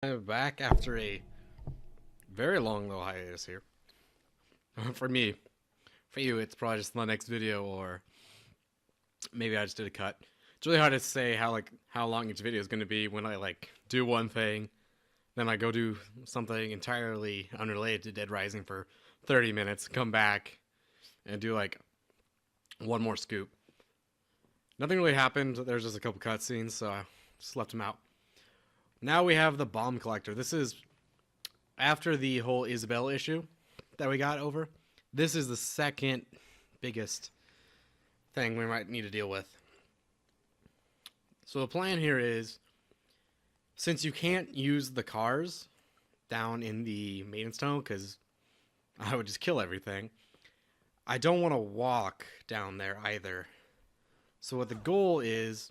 I'm back after a very long little hiatus here. For me, for you, it's probably just the next video, or maybe I just did a cut. It's really hard to say how long each video is going to be when I do one thing, then I go do something entirely unrelated to Dead Rising for 30 minutes, come back and do one more scoop. Nothing really happened. There's just a couple cutscenes, so I just left them out. Now we have the bomb collector. This is after the whole Isabel issue that we got over. This is the second biggest thing we might need to deal with. So the plan here is, since you can't use the cars down in the maintenance tunnel because I would just kill everything, I don't want to walk down there either. So what the goal is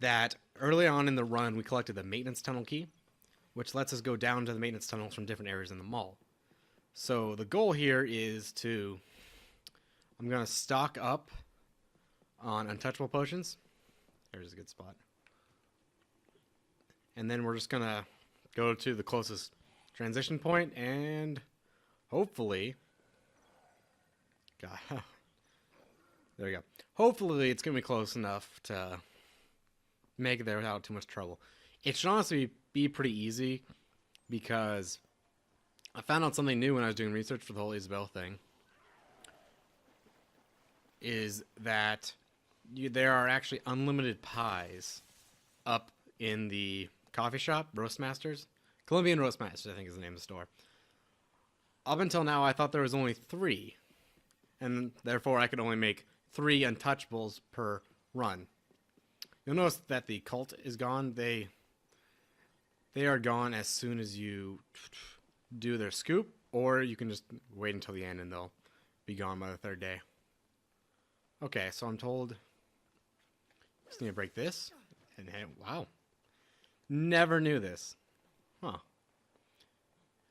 that early on in the run we collected the maintenance tunnel key, which lets us go down to the maintenance tunnels from different areas in the mall. So the goal here is I'm going to stock up on untouchable potions. There's a good spot. And then we're just going to go to the closest transition point and hopefully... God, there we go. Hopefully it's going to be close enough to make it there without too much trouble. It should honestly be pretty easy because I found out something new when I was doing research for the whole Isabel thing. Is that there are actually unlimited pies up in the coffee shop, Roastmasters. Colombian Roastmasters, I think is the name of the store. Up until now, I thought there was only 3. And therefore, I could only make 3 untouchables per run. You'll notice that the cult is gone. They are gone as soon as you do their scoop, or you can just wait until the end and they'll be gone by the 3rd day. Okay, so I'm told just need to break this, and wow, never knew this. Huh.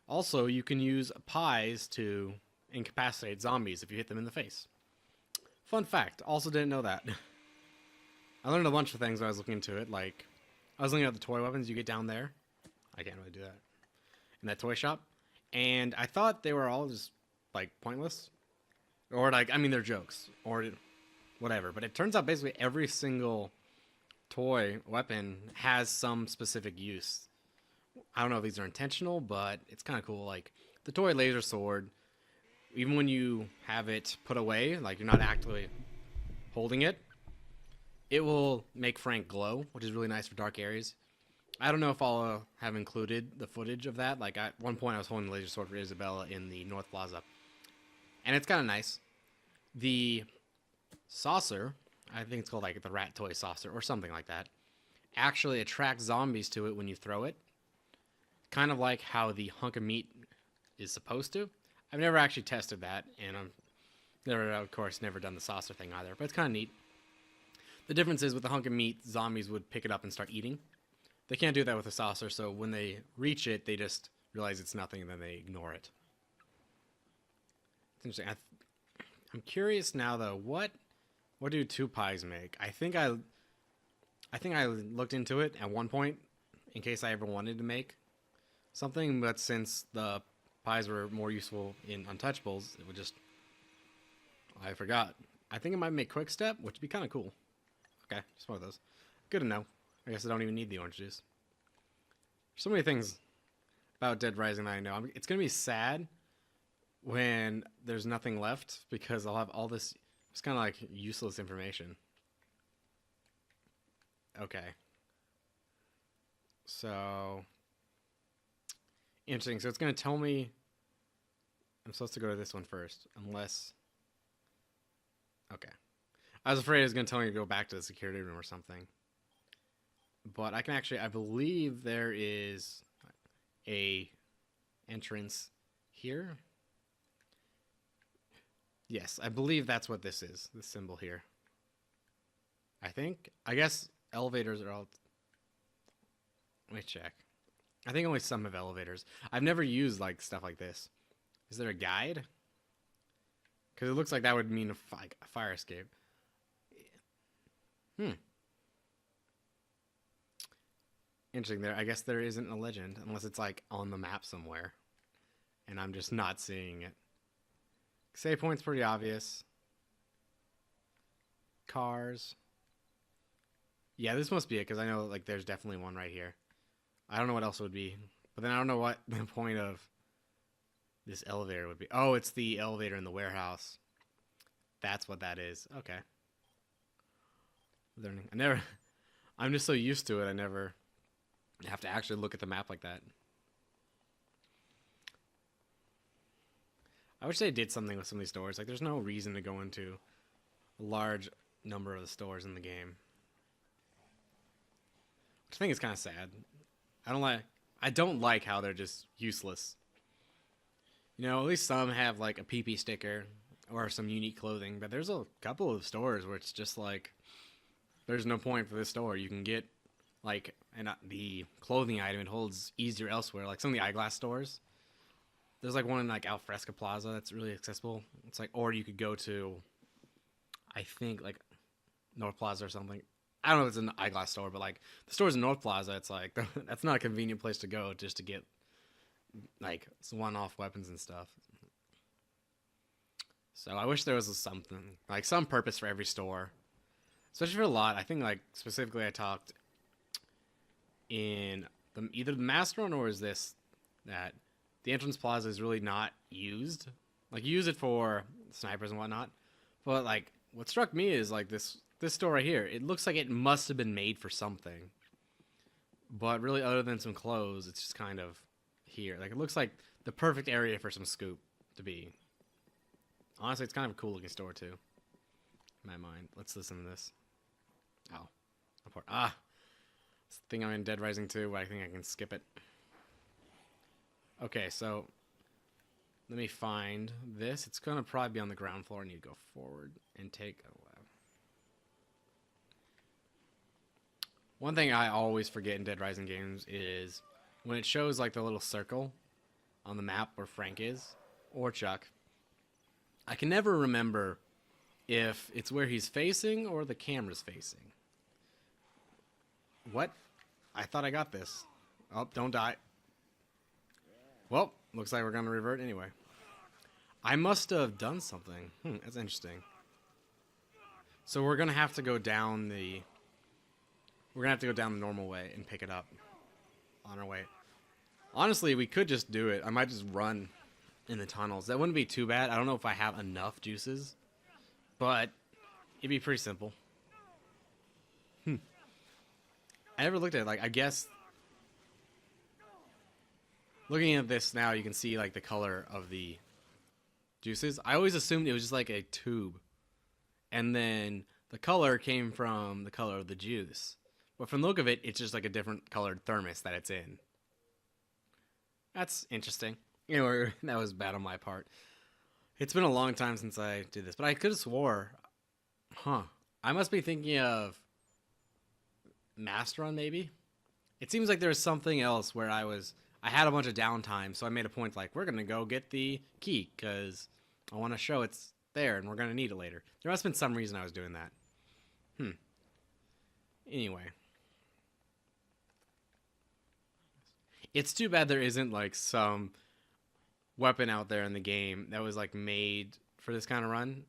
Also, you can use pies to incapacitate zombies if you hit them in the face. Fun fact, also didn't know that. I learned a bunch of things when I was looking into it, like I was looking at the toy weapons you get down there. I can't really do that. In that toy shop. And I thought they were all just pointless. Or they're jokes. Or whatever. But it turns out basically every single toy weapon has some specific use. I don't know if these are intentional, but it's kind of cool. Like the toy laser sword, even when you have it put away, like you're not actively holding it, it will make Frank glow, which is really nice for dark areas. I don't know if I'll have included the footage of that. Like at one point I was holding the laser sword for Isabella in the North Plaza. And it's kind of nice. The saucer, I think it's called the rat toy saucer or something like that, actually attracts zombies to it when you throw it. Kind of like how the hunk of meat is supposed to. I've never actually tested that, and I've never, of course, never done the saucer thing either, but it's kind of neat. The difference is with the hunk of meat, zombies would pick it up and start eating. They can't do that with a saucer, so when they reach it, they just realize it's nothing and then they ignore it. It's interesting. I'm curious now though, what do 2 pies make? I think I looked into it at one point in case I ever wanted to make something, but since the pies were more useful in untouchables, it would just... I forgot. I think it might make quick step, which would be kind of cool. Okay, just one of those. Good to know. I guess I don't even need the orange juice. There's so many things about Dead Rising that I know. It's going to be sad when there's nothing left because I'll have all this... It's kind of useless information. Okay. So... Interesting. So it's going to tell me... I'm supposed to go to this one first. Unless... Okay. I was afraid it was going to tell me to go back to the security room or something. But I can actually... I believe there is a entrance here. Yes, I believe that's what this is. This symbol here. I think. I guess elevators are all... Let me check. I think only some have elevators. I've never used stuff like this. Is there a guide? Because it looks like that would mean a fire escape. Interesting. There, I guess there isn't a legend unless it's like on the map somewhere, and I'm just not seeing it. Save point's pretty obvious. Cars. Yeah, this must be it because I know like there's definitely one right here. I don't know what else it would be, but then I don't know what the point of this elevator would be. Oh, it's the elevator in the warehouse. That's what that is. Okay. Learning. I'm just so used to it. I never have to actually look at the map like that. I wish they did something with some of these stores. Like, there's no reason to go into a large number of the stores in the game. Which I think is kind of sad. I don't like how they're just useless. You know, at least some have like a PP sticker or some unique clothing, but there's a couple of stores where it's just like there's no point for this store. You can get like the clothing item it holds easier elsewhere, like some of the eyeglass stores. There's like one in like Alfresca Plaza that's really accessible. It's like, or you could go to, I think like North Plaza or something. I don't know if it's an eyeglass store, but like the stores in North Plaza, it's like that's not a convenient place to go just to get like one-off weapons and stuff. So I wish there was something like some purpose for every store, especially for a lot. I think like specifically I talked in either the Master Run or is this that the entrance plaza is really not used. Like you use it for snipers and whatnot, but like what struck me is like this store right here. It looks like it must have been made for something, but really other than some clothes, it's just kind of here. Like it looks like the perfect area for some scoop to be. Honestly, it's kind of a cool looking store too. In my mind. Let's listen to this. Oh. This thing I'm in Dead Rising 2, but I think I can skip it. Okay, so let me find this. It's gonna probably be on the ground floor. I need to go forward and take a left. One thing I always forget in Dead Rising games is when it shows like the little circle on the map where Frank is, or Chuck, I can never remember if it's where he's facing or the camera's facing. What? I thought I got this. Oh, don't die. Well, looks like we're going to revert anyway. I must have done something. That's interesting. So we're going to have to go down the... We're going to have to go down the normal way and pick it up on our way. Honestly, we could just do it. I might just run in the tunnels. That wouldn't be too bad. I don't know if I have enough juices, but it'd be pretty simple. I never looked at it. Like, I guess looking at this now, you can see like the color of the juices. I always assumed it was just like a tube, and then the color came from the color of the juice. But from the look of it, it's just like a different colored thermos that it's in. That's interesting. Anyway, that was bad on my part. It's been a long time since I did this, but I could have swore, I must be thinking of Master Run, maybe? It seems like there was something else where I had a bunch of downtime, so I made a point like, we're going to go get the key, because I want to show it's there, and we're going to need it later. There must have been some reason I was doing that. Anyway. It's too bad there isn't, like, some weapon out there in the game that was, like, made for this kind of run.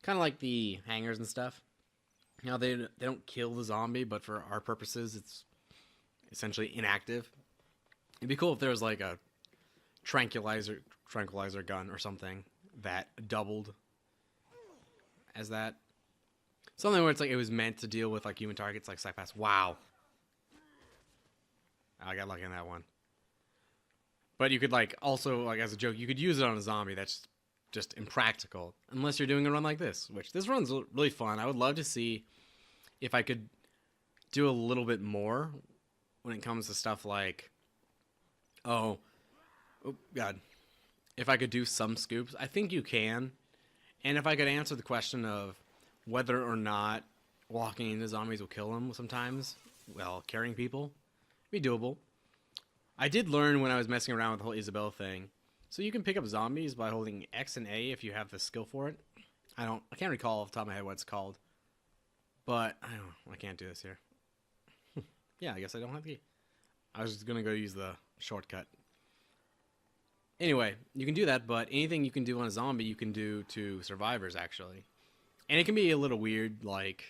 Kind of like the hangers and stuff. You know, they don't kill the zombie, but for our purposes, it's essentially inactive. It'd be cool if there was, like, a tranquilizer gun or something that doubled as that. Something where it's like it was meant to deal with, like, human targets, like Cypass. Wow. I got lucky on that one. But you could, like, also, like, as a joke, you could use it on a zombie. That's just impractical. Unless you're doing a run like this, which this run's really fun. I would love to see if I could do a little bit more when it comes to stuff like... Oh, God. If I could do some scoops. I think you can. And if I could answer the question of whether or not walking into zombies will kill them sometimes, well, carrying people, it'd be doable. I did learn when I was messing around with the whole Isabel thing. So you can pick up zombies by holding X and A if you have the skill for it. I can't recall off the top of my head what it's called. But, I can't do this here. Yeah, I guess I don't have the key. I was just gonna go use the shortcut. Anyway, you can do that, but anything you can do on a zombie, you can do to survivors, actually. And it can be a little weird, like,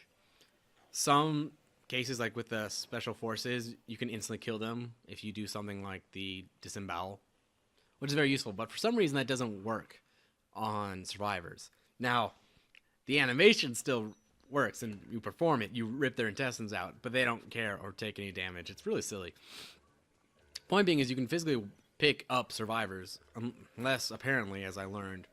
some cases, like with the special forces, you can instantly kill them if you do something like the disembowel, which is very useful, but for some reason that doesn't work on survivors. Now, the animation still works, and you perform it, you rip their intestines out, but they don't care or take any damage. It's really silly. Point being is you can physically pick up survivors, unless, apparently, as I learned,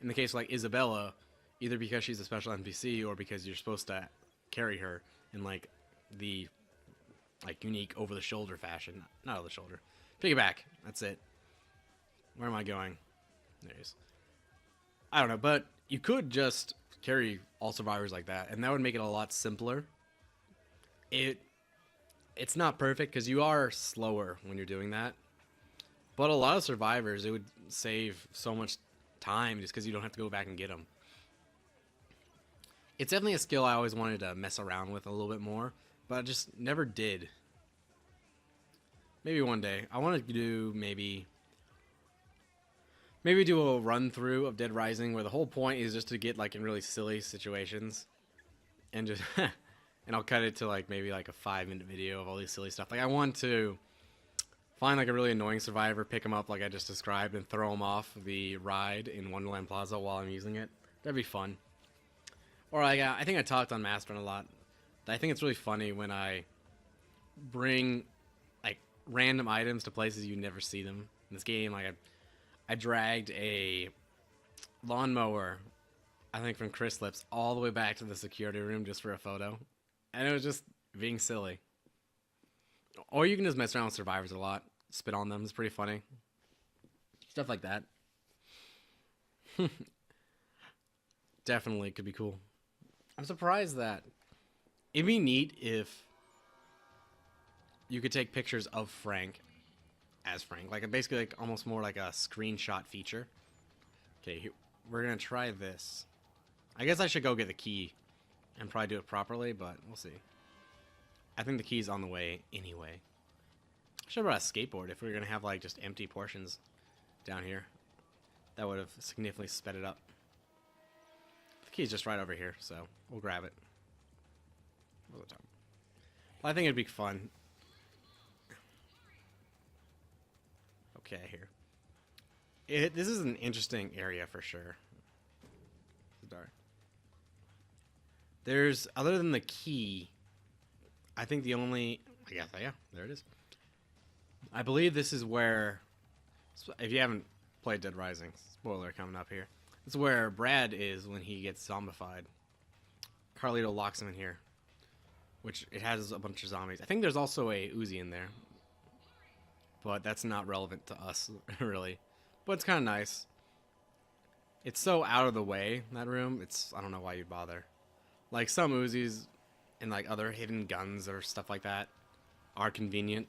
in the case of like Isabella, either because she's a special NPC or because you're supposed to carry her in like the like unique over-the-shoulder fashion. Not over the shoulder. Piggyback. That's it. Where am I going? There he is. I don't know, but you could just carry all survivors like that, and that would make it a lot simpler. It's not perfect because you are slower when you're doing that, but a lot of survivors, it would save so much time just because you don't have to go back and get them. It's definitely a skill I always wanted to mess around with a little bit more, but I just never did. Maybe one day. I want to do maybe do a run through of Dead Rising where the whole point is just to get like in really silly situations and just and I'll cut it to like maybe like a 5-minute video of all these silly stuff. Like I want to find like a really annoying survivor, pick him up like I just described, and throw him off the ride in Wonderland Plaza while I'm using it. That'd be fun. Or like I think I talked on Mastering a lot. I think it's really funny when I bring like random items to places you never see them in this game. Like I dragged a lawnmower, I think from Chris Lips, all the way back to the security room just for a photo. And it was just being silly. Or you can just mess around with survivors a lot. Spit on them. It's pretty funny. Stuff like that. Definitely could be cool. I'm surprised that it'd be neat if you could take pictures of Frank as Frank. Like basically like almost more like a screenshot feature. Okay, here, we're going to try this. I guess I should go get the key and probably do it properly, but we'll see. I think the key's on the way anyway. I should have brought a skateboard if we were going to have like just empty portions down here. That would have significantly sped it up. The key's just right over here, so we'll grab it. Well, I think it'd be fun. Okay, here. This is an interesting area for sure. It's dark. There's, other than the key, I think the only, I guess, yeah, there it is. I believe this is where, if you haven't played Dead Rising, spoiler coming up here, this is where Brad is when he gets zombified. Carlito locks him in here, which it has a bunch of zombies. I think there's also a Uzi in there, but that's not relevant to us, really. But it's kind of nice. It's so out of the way, that room, I don't know why you'd bother. Like, some Uzis and, like, other hidden guns or stuff like that are convenient.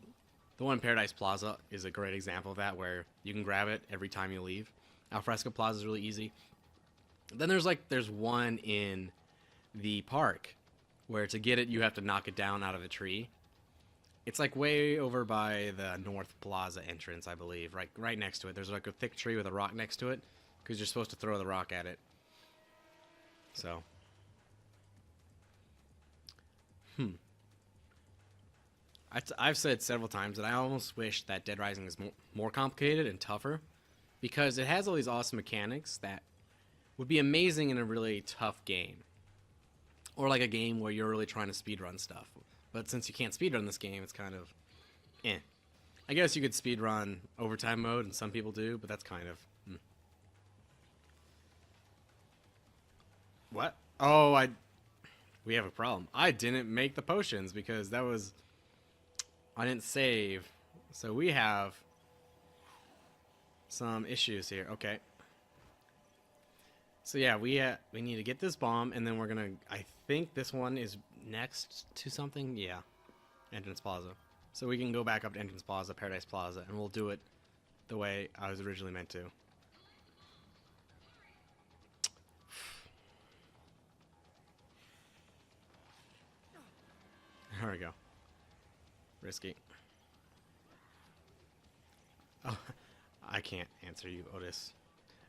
The one in Paradise Plaza is a great example of that, where you can grab it every time you leave. Alfresco Plaza is really easy. Then there's one in the park, where to get it, you have to knock it down out of a tree. It's like way over by the North Plaza entrance, I believe. Right next to it. There's like a thick tree with a rock next to it, because you're supposed to throw the rock at it. So. I've said several times that I almost wish that Dead Rising is more complicated and tougher, because it has all these awesome mechanics that would be amazing in a really tough game. Or like a game where you're really trying to speedrun stuff. But since you can't speedrun this game, it's kind of eh. I guess you could speedrun overtime mode, and some people do, but that's kind of What? Oh, we have a problem. I didn't make the potions because I didn't save. So we have some issues here. Okay. So yeah, we need to get this bomb, and then we're gonna, I think this one is next to something. Yeah. Entrance Plaza. So we can go back up to Entrance Plaza, Paradise Plaza, and we'll do it the way I was originally meant to. There we go. Risky. can't answer you, Otis.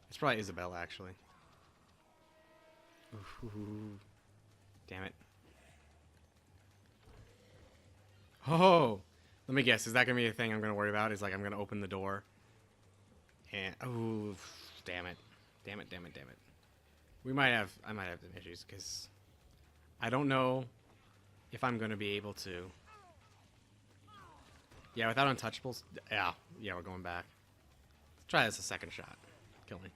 It's probably Isabella, actually. Ooh, damn it. Oh! Let me guess, is that going to be a thing I'm going to worry about? Is like I'm going to open the door. And, oh, damn it. Damn it, damn it, damn it. I might have some issues, because I don't know if I'm going to be able to. Yeah, without untouchables, yeah, we're going back. Let's try this a second shot. Kill me.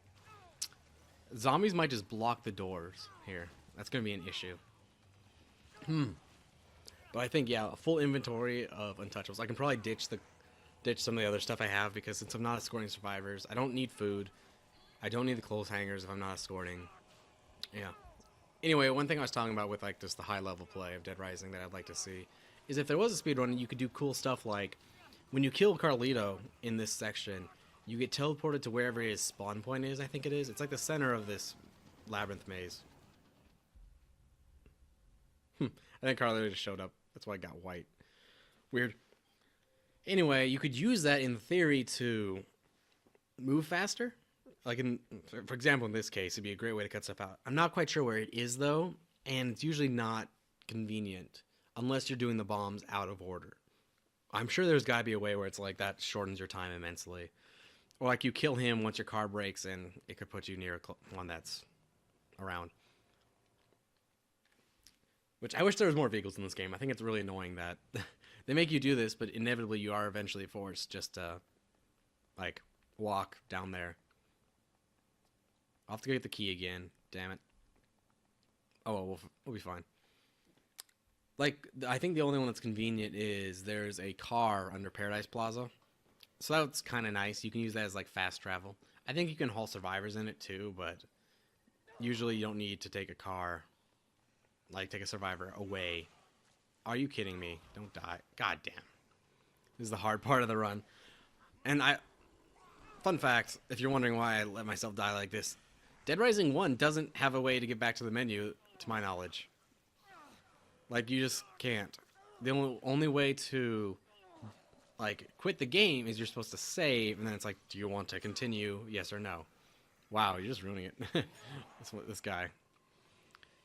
Zombies might just block the doors here. That's going to be an issue. But I think, yeah, a full inventory of untouchables. I can probably ditch some of the other stuff I have, because since I'm not escorting survivors, I don't need food. I don't need the clothes hangers if I'm not escorting. Yeah. Anyway, one thing I was talking about with like just the high level play of Dead Rising that I'd like to see is if there was a speedrun, you could do cool stuff like when you kill Carlito in this section, you get teleported to wherever his spawn point is, I think it is. It's like the center of this labyrinth maze. I think Carlito just showed up. That's why I got white. Weird. Anyway, you could use that in theory to move faster. Like, for example, in this case, it'd be a great way to cut stuff out. I'm not quite sure where it is, though, and it's usually not convenient unless you're doing the bombs out of order. I'm sure there's got to be a way where it's like that shortens your time immensely. Or like you kill him once your car breaks and it could put you near one that's around. Which I wish there was more vehicles in this game. I think it's really annoying that they make you do this, but inevitably you are eventually forced just to, like, walk down there. I'll have to go get the key again. Damn it. Oh, well, we'll be fine. Like, I think the only one that's convenient is there's a car under Paradise Plaza. So that's kind of nice. You can use that as, like, fast travel. I think you can haul survivors in it, too, but usually you don't need to take a car, like, take a survivor away. Are you kidding me? Don't die. God damn. This is the hard part of the run. And fun fact, if you're wondering why I let myself die like this, Dead Rising 1 doesn't have a way to get back to the menu, to my knowledge. Like, you just can't. The only way to, like, quit the game is you're supposed to save, and then it's like, do you want to continue, yes or no? Wow, you're just ruining it. That's what this guy.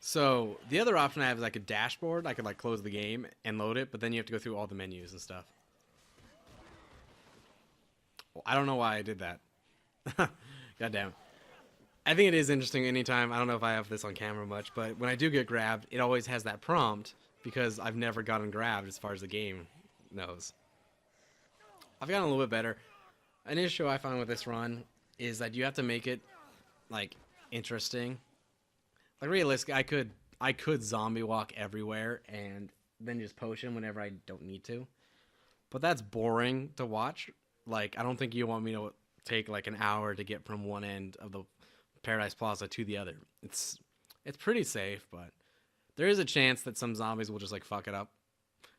So, the other option I have is like a dashboard. I could, like, close the game and load it, but then you have to go through all the menus and stuff. Well, I don't know why I did that. God damn it. I think it is interesting anytime. I don't know if I have this on camera much, but when I do get grabbed, it always has that prompt because I've never gotten grabbed as far as the game knows. I've gotten a little bit better. An issue I found with this run is that you have to make it, like, interesting. Like, realistic, I could zombie walk everywhere and then just potion whenever I don't need to. But that's boring to watch. Like, I don't think you want me to take, like, an hour to get from one end of the Paradise Plaza to the other. It's pretty safe, but there is a chance that some zombies will just, like, fuck it up.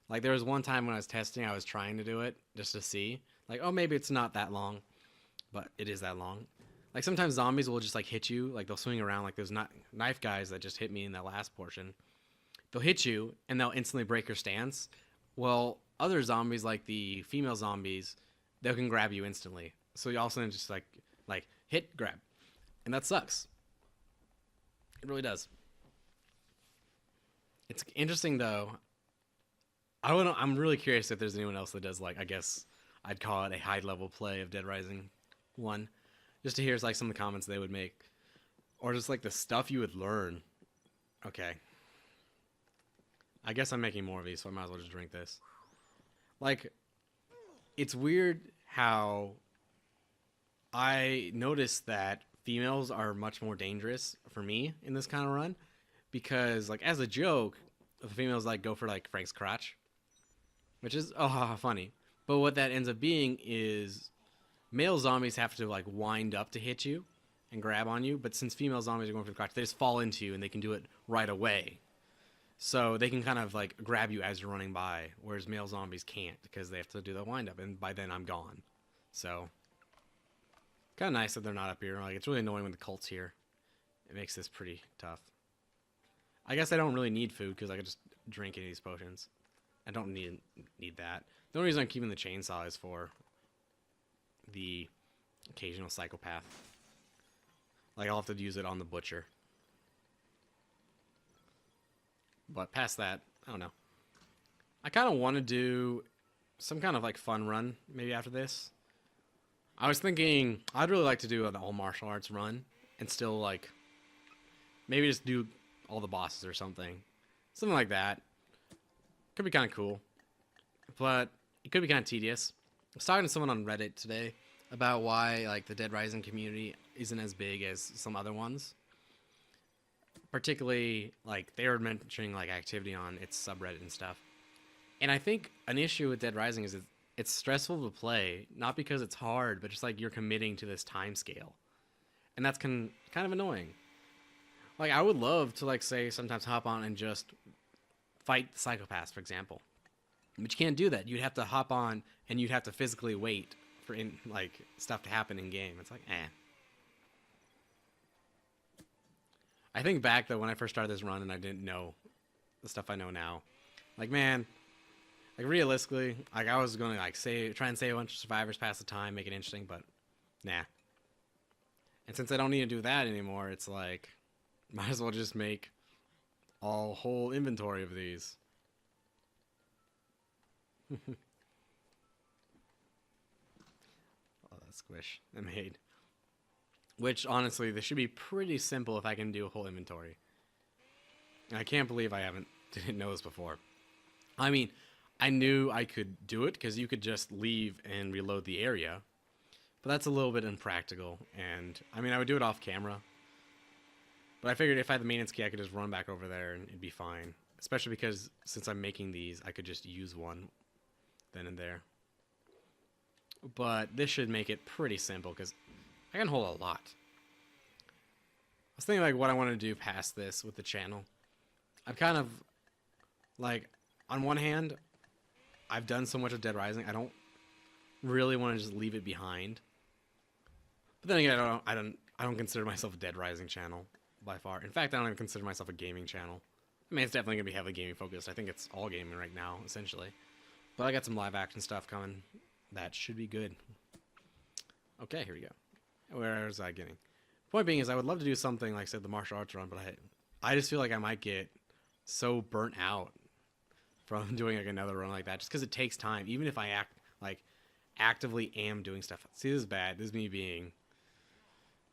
Like, there was one time when I was testing, I was trying to do it just to see. Like, oh, maybe it's not that long, but it is that long. Like, sometimes zombies will just, like, hit you. Like, they'll swing around like those knife guys that just hit me in that last portion. They'll hit you, and they'll instantly break your stance. Well, other zombies, like the female zombies, they can grab you instantly. So you also just, like hit, grab. And that sucks. It really does. It's interesting, though. I'm really curious if there's anyone else that does, like, I guess I'd call it a high-level play of Dead Rising 1. Just to hear, like, some of the comments they would make. Or just, like, the stuff you would learn. Okay. I guess I'm making more of these, so I might as well just drink this. Like, it's weird how I noticed that females are much more dangerous for me in this kind of run. Because, like, as a joke, the females, like, go for, like, Frank's crotch. Which is, oh, haha, funny. But what that ends up being is male zombies have to, like, wind up to hit you and grab on you. But since female zombies are going for the crotch, they just fall into you and they can do it right away. So they can kind of, like, grab you as you're running by. Whereas male zombies can't because they have to do the wind up. And by then I'm gone. So kind of nice that they're not up here. Like, it's really annoying when the cult's here. It makes this pretty tough. I guess I don't really need food because I could just drink any of these potions. I don't need that. The only reason I'm keeping the chainsaw is for the occasional psychopath. Like, I'll have to use it on the butcher. But past that, I don't know. I kind of want to do some kind of like fun run maybe after this. I was thinking I'd really like to do an all martial arts run and still like maybe just do all the bosses or something. Something like that. Could be kind of cool. But it could be kind of tedious. I was talking to someone on Reddit today about why like the Dead Rising community isn't as big as some other ones. Particularly like they were mentioning like activity on its subreddit and stuff. And I think an issue with Dead Rising is it's stressful to play, not because it's hard, but just like you're committing to this time scale. And that's kind of annoying. Like I would love to like say sometimes hop on and just fight the psychopaths, for example. But you can't do that. You'd have to hop on and you'd have to physically wait for like stuff to happen in game. It's like, eh. I think back though when I first started this run and I didn't know the stuff I know now. Like man, like realistically, like I was gonna like try and save a bunch of survivors, pass the time, make it interesting, but nah. And since I don't need to do that anymore, it's like might as well just make a whole inventory of these. Oh, that squish I made. Which, honestly, this should be pretty simple if I can do a whole inventory. And I can't believe I didn't know this before. I mean, I knew I could do it, because you could just leave and reload the area. But that's a little bit impractical, and, I mean, I would do it off camera. But I figured if I had the maintenance key, I could just run back over there, and it'd be fine. Especially because, since I'm making these, I could just use one then and there. But this should make it pretty simple, because I can hold a lot. I was thinking like what I want to do past this with the channel. I've kind of like on one hand, I've done so much of Dead Rising, I don't really want to just leave it behind. But then again, I don't consider myself a Dead Rising channel by far. In fact, I don't even consider myself a gaming channel. I mean, it's definitely gonna be heavily gaming focused. I think it's all gaming right now, essentially. But I got some live action stuff coming. That should be good. Okay, here we go. Where was I getting? Point being is I would love to do something like I said the martial arts run, but I just feel like I might get so burnt out from doing like another run like that just because it takes time. Even if I actively am doing stuff. See, this is bad. This is me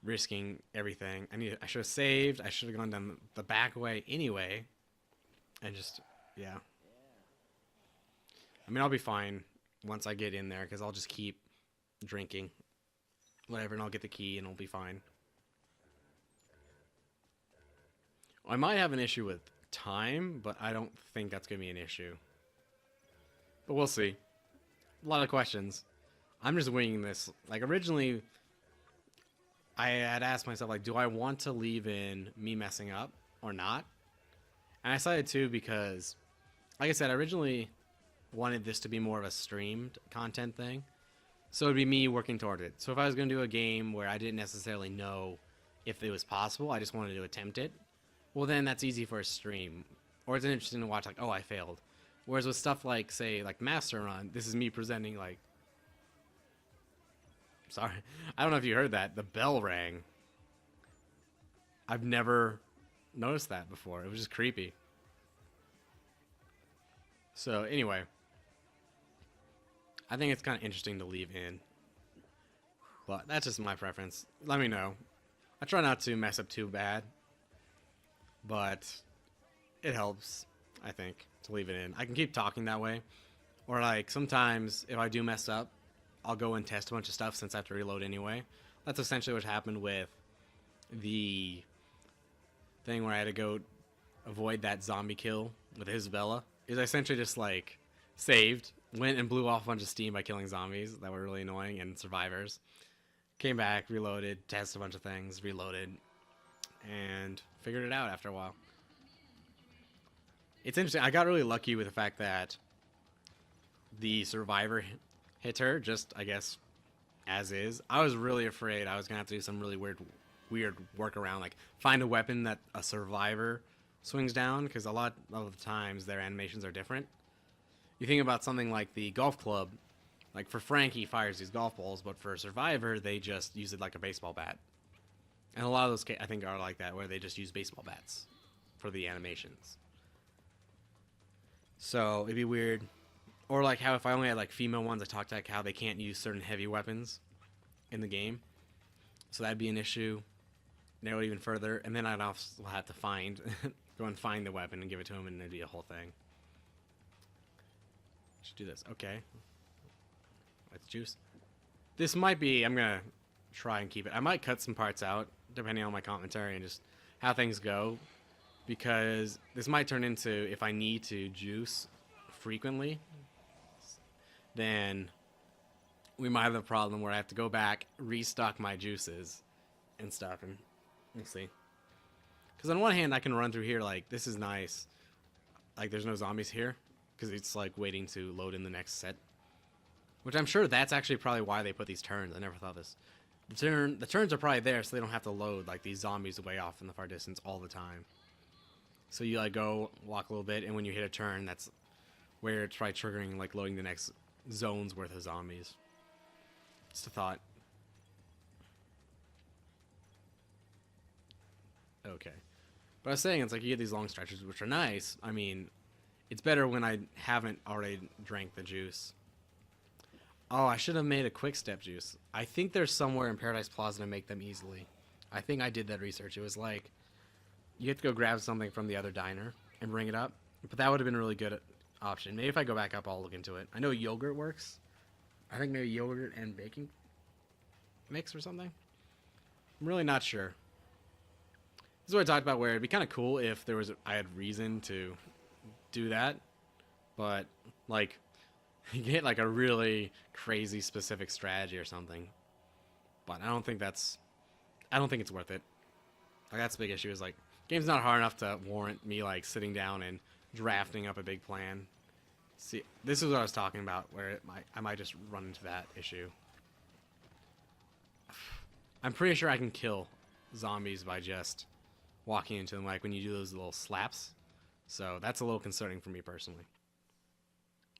risking everything. I should have saved. I should have gone down the back way anyway, and just yeah. I mean, I'll be fine once I get in there because I'll just keep drinking. Whatever, and I'll get the key and it'll be fine. I might have an issue with time, but I don't think that's going to be an issue. But we'll see. A lot of questions. I'm just winging this. Like, originally, I had asked myself, like, do I want to leave in me messing up or not? And I decided to because, like I said, I originally wanted this to be more of a streamed content thing. So it'd be me working toward it. So if I was going to do a game where I didn't necessarily know if it was possible, I just wanted to attempt it, well then that's easy for a stream. Or it's interesting to watch like, oh, I failed. Whereas with stuff like, say, like Master Run, this is me presenting like... Sorry. I don't know if you heard that. The bell rang. I've never noticed that before. It was just creepy. So anyway... I think it's kind of interesting to leave in. But that's just my preference. Let me know. I try not to mess up too bad. But it helps, I think, to leave it in. I can keep talking that way. Or like sometimes if I do mess up, I'll go and test a bunch of stuff since I have to reload anyway. That's essentially what happened with the thing where I had to go avoid that zombie kill with Isabella. Is I essentially just like saved, went and blew off a bunch of steam by killing zombies that were really annoying and survivors. Came back, reloaded, tested a bunch of things, reloaded, and figured it out after a while. It's interesting. I got really lucky with the fact that the survivor hit her, just, I guess, as is. I was really afraid I was going to have to do some really weird workaround, like find a weapon that a survivor swings down, because a lot of the times their animations are different. You think about something like the golf club, Like for Frank, he fires these golf balls, but for Survivor, they just use it like a baseball bat. And a lot of those, I think, are like that, where they just use baseball bats for the animations. So it'd be weird. Or like how if I only had like female ones, I talked like how they can't use certain heavy weapons in the game. So that'd be an issue. Narrow it even further, and then I'd also have to go and find the weapon and give it to him, and it'd be a whole thing. Should do this. Okay. That's juice. This might be, I'm gonna try and keep it. I might cut some parts out, depending on my commentary and just how things go. Because this might turn into, if I need to juice frequently, then we might have a problem where I have to go back, restock my juices and stuff, and we'll see. Because on one hand, I can run through here like, this is nice. Like, there's no zombies here, because it's like waiting to load in the next set. Which I'm sure that's actually probably why they put these turns. I never thought this. The turns are probably there so they don't have to load like these zombies way off in the far distance all the time. So you like go walk a little bit, and when you hit a turn, that's where it's probably triggering like loading the next zone's worth of zombies. Just a thought. Okay. But I was saying, it's like you get these long stretches, which are nice. I mean, it's better when I haven't already drank the juice. Oh, I should have made a quick step juice. I think there's somewhere in Paradise Plaza to make them easily. I think I did that research. It was like, you have to go grab something from the other diner and bring it up. But that would have been a really good option. Maybe if I go back up, I'll look into it. I know yogurt works. I think maybe yogurt and baking mix or something. I'm really not sure. This is what I talked about, where it'd be kind of cool if I had reason to do that. But, like, you get like a really crazy specific strategy or something. But I don't think it's worth it. Like, that's the big issue, is like, game's not hard enough to warrant me like sitting down and drafting up a big plan. See, this is what I was talking about, where I might just run into that issue. I'm pretty sure I can kill zombies by just walking into them, like when you do those little slaps. So that's a little concerning for me personally.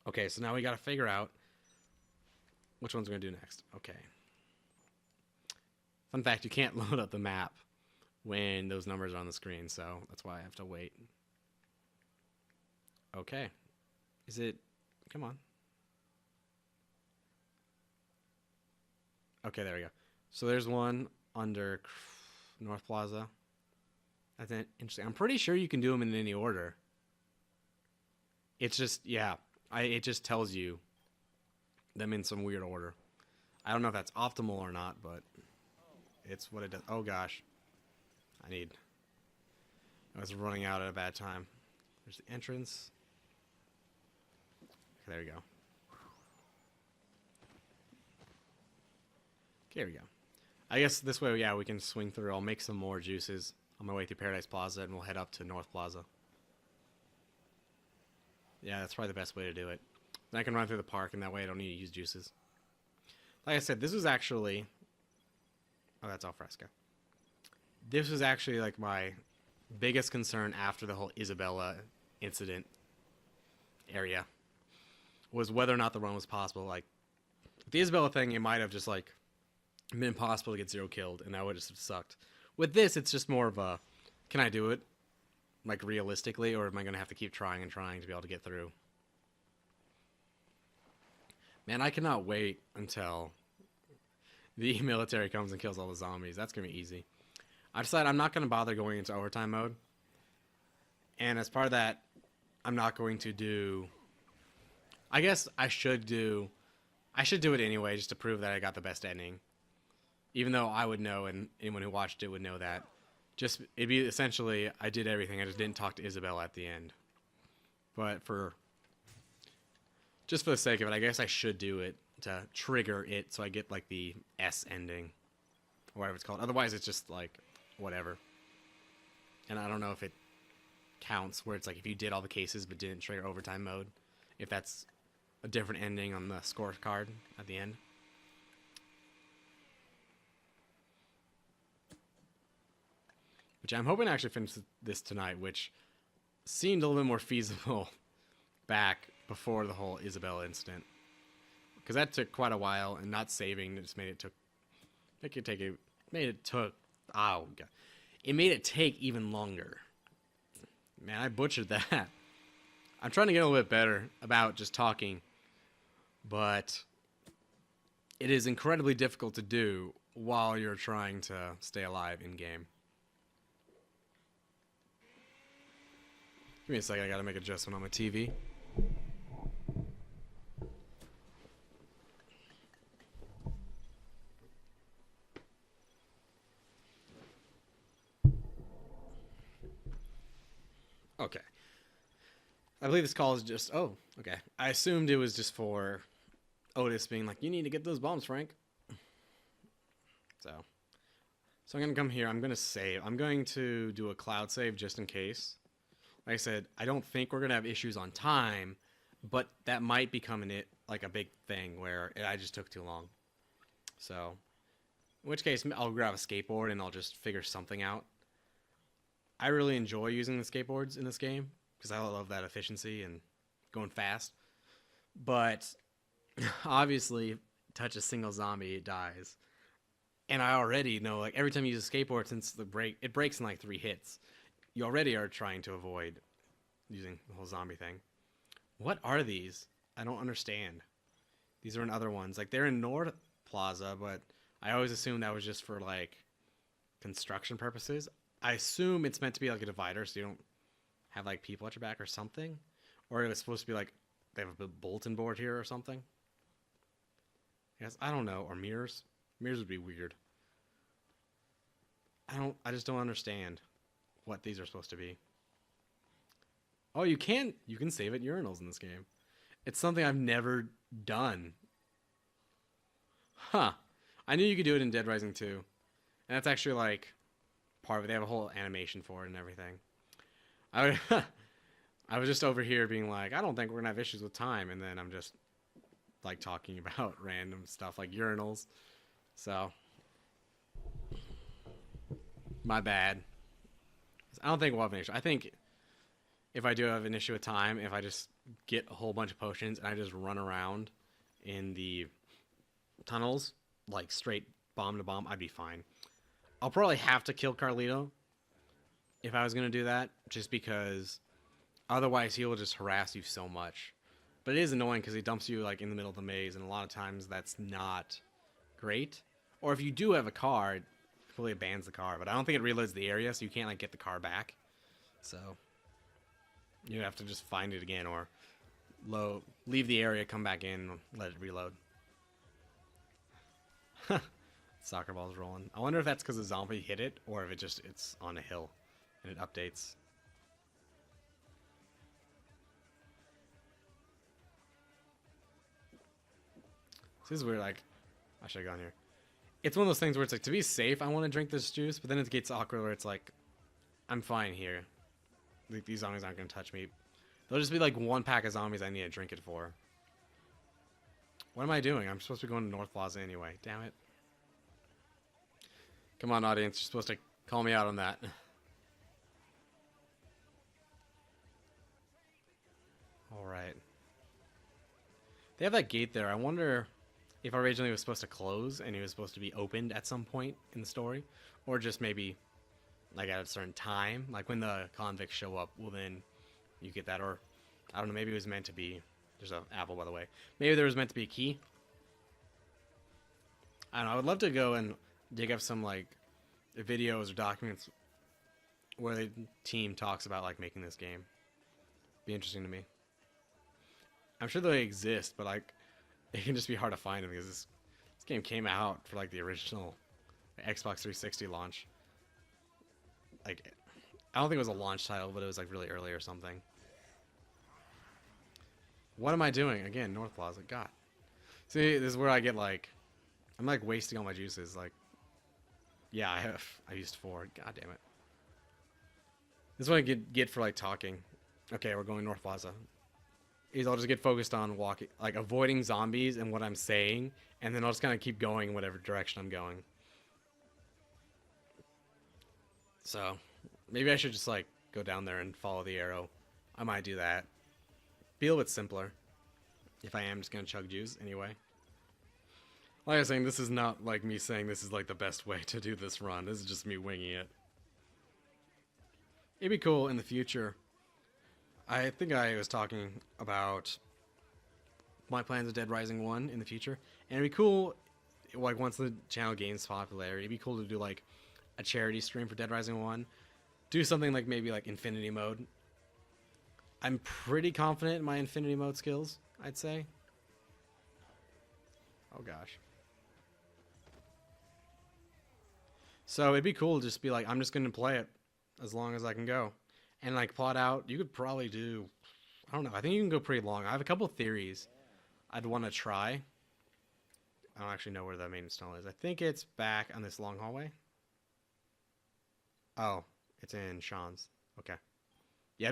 Okay, so now we gotta figure out which one's we're gonna do next. Okay. Fun fact, you can't load up the map when those numbers are on the screen, so that's why I have to wait. Okay. Is it... Come on. Okay, there we go. So there's one under North Plaza. That's interesting. I'm pretty sure you can do them in any order. It's just, yeah, it just tells you them in some weird order. I don't know if that's optimal or not, but it's what it does. Oh gosh. I was running out at a bad time. There's the entrance. Okay, there we go. Okay, there we go. I guess this way, yeah, we can swing through. I'll make some more juices on my way through Paradise Plaza, and we'll head up to North Plaza. Yeah, that's probably the best way to do it. Then I can run through the park, and that way I don't need to use juices. Like I said, this was actually... Oh, that's al fresco. This was actually like my biggest concern after the whole Isabella incident area, was whether or not the run was possible. Like, the Isabella thing, it might have just like been impossible to get 0 killed, and that would just have sucked. With this, it's just more of a, can I do it, like, realistically, or am I going to have to keep trying and trying to be able to get through? Man, I cannot wait until the military comes and kills all the zombies. That's going to be easy. I decided I'm not going to bother going into overtime mode. And as part of that, I'm not going to do... I guess I should do it anyway, just to prove that I got the best ending. Even though I would know, and anyone who watched it would know that. It'd be essentially, I did everything, I just didn't talk to Isabel at the end. But just for the sake of it, I guess I should do it to trigger it so I get like the S ending. Or whatever it's called. Otherwise it's just like, whatever. And I don't know if it counts, where it's like if you did all the cases but didn't trigger overtime mode, if that's a different ending on the scorecard at the end. Which I'm hoping to actually finish this tonight, which seemed a little bit more feasible back before the whole Isabella incident. because that took quite a while, and not saving just oh god, it made it take even longer. Man, I butchered that. I'm trying to get a little bit better about just talking, but it is incredibly difficult to do while you're trying to stay alive in game. Give me a second, I gotta make an adjustment on my TV. Okay. I believe this call is just... Oh, okay. I assumed it was just for Otis being like, you need to get those bombs, Frank. So I'm going to come here. I'm going to save. I'm going to do a cloud save just in case. Like I said, I don't think we're going to have issues on time, but that might become a big thing where I just took too long. So, in which case, I'll grab a skateboard and I'll just figure something out. I really enjoy using the skateboards in this game because I love that efficiency and going fast. But obviously, touch a single zombie, it dies. And I already know, like, every time you use a skateboard, since it breaks in like 3 hits, you already are trying to avoid using the whole zombie thing. What are these? I don't understand. These are in other ones. Like, they're in North Plaza, but I always assumed that was just for, like, construction purposes. I assume it's meant to be like a divider, so you don't have like people at your back or something. Or it's supposed to be like they have a bulletin board here or something. Yes, I don't know. Or mirrors. Mirrors would be weird. I just don't understand what these are supposed to be. Oh, you can save at urinals in this game. It's something I've never done. Huh. I knew you could do it in Dead Rising 2. And that's actually like part of it. They have a whole animation for it and everything. I was just over here being like, I don't think we're gonna have issues with time, and then I'm just like talking about random stuff like urinals. So my bad. I don't think we'll have an issue. I think if I do have an issue with time, if I just get a whole bunch of potions and I just run around in the tunnels like straight bomb to bomb, I'd be fine. I'll probably have to kill Carlito if I was going to do that, just because otherwise he will just harass you so much. But it is annoying because he dumps you like in the middle of the maze, and a lot of times that's not great. Or if you do have a car, it completely abandons the car, but I don't think it reloads the area, so you can't like get the car back. So you have to just find it again, or leave the area, come back in, let it reload. Soccer ball's rolling. I wonder if that's because a zombie hit it, or if it's on a hill and it updates. This is weird. Like, I should have gone here. It's one of those things where it's like, to be safe, I want to drink this juice, but then it gets awkward where it's like, I'm fine here. Like, these zombies aren't going to touch me. There'll just be like one pack of zombies I need to drink it for. What am I doing? I'm supposed to be going to North Plaza anyway. Damn it. Come on, audience. You're supposed to call me out on that. Alright. They have that gate there. I wonder if originally it was supposed to close and it was supposed to be opened at some point in the story. Or just maybe like at a certain time. Like when the convicts show up, well then you get that. Or, I don't know, maybe it was meant to be... There's an apple, by the way. Maybe there was meant to be a key. I don't know. I would love to go and dig up some like videos or documents where the team talks about like making this game. Be interesting to me. I'm sure they exist, but like it can just be hard to find them because this game came out for like the original Xbox 360 launch. Like, I don't think it was a launch title, but it was like really early or something. What am I doing? Again, North Plaza. God. See, this is where I get like... I'm like wasting all my juices. Like, yeah, I used 4. God damn it. This is what I get for like talking. Okay, we're going North Plaza. I'll just get focused on walking, like avoiding zombies and what I'm saying, and then I'll just kind of keep going in whatever direction I'm going. So, maybe I should just like go down there and follow the arrow. I might do that. Be a little bit simpler. If I am just gonna chug juice anyway. Like I was saying, this is not like me saying this is like the best way to do this run. This is just me winging it. It'd be cool in the future. I think I was talking about my plans of Dead Rising 1 in the future. And it'd be cool, like, once the channel gains popularity, it'd be cool to do, like, a charity stream for Dead Rising 1. Do something like maybe, like, Infinity Mode. I'm pretty confident in my Infinity Mode skills, I'd say. Oh, gosh. So it'd be cool to just be like, I'm just going to play it as long as I can go. And, like, plot out. You could probably do, I don't know, I think you can go pretty long. I have a couple theories I'd want to try. I don't actually know where the main tunnel is. I think it's back on this long hallway. Oh, it's in Sean's. Okay. Yeah,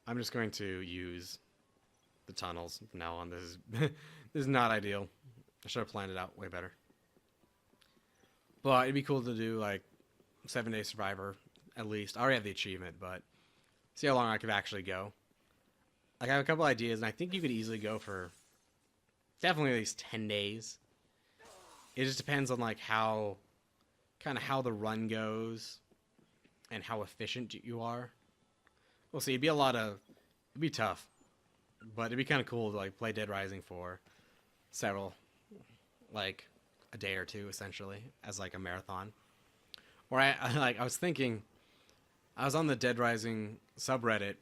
I'm just going to use the tunnels from now on. This is this is not ideal. I should have planned it out way better. But it'd be cool to do like 7 Day Survivor at least. I already have the achievement, but see how long I could actually go. Like, I have a couple ideas, and I think you could easily go for definitely at least 10 days. It just depends on like how the run goes and how efficient you are. We'll see. It'd be tough, but it'd be kind of cool to like play Dead Rising for like a day or two essentially as like a marathon. Or I was thinking, I was on the Dead Rising subreddit,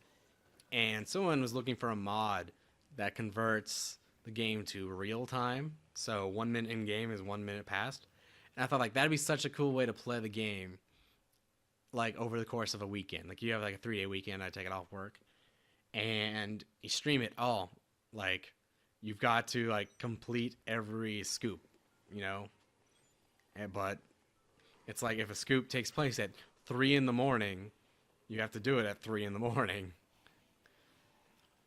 and someone was looking for a mod that converts the game to real time. So 1 minute in game is 1 minute past. And I thought like that'd be such a cool way to play the game, like over the course of a weekend. Like you have like a 3-day weekend. I take it off work, and you stream it all. Like you've got to like complete every scoop, you know. But it's like if a scoop takes place at 3 in the morning, you have to do it at 3 in the morning.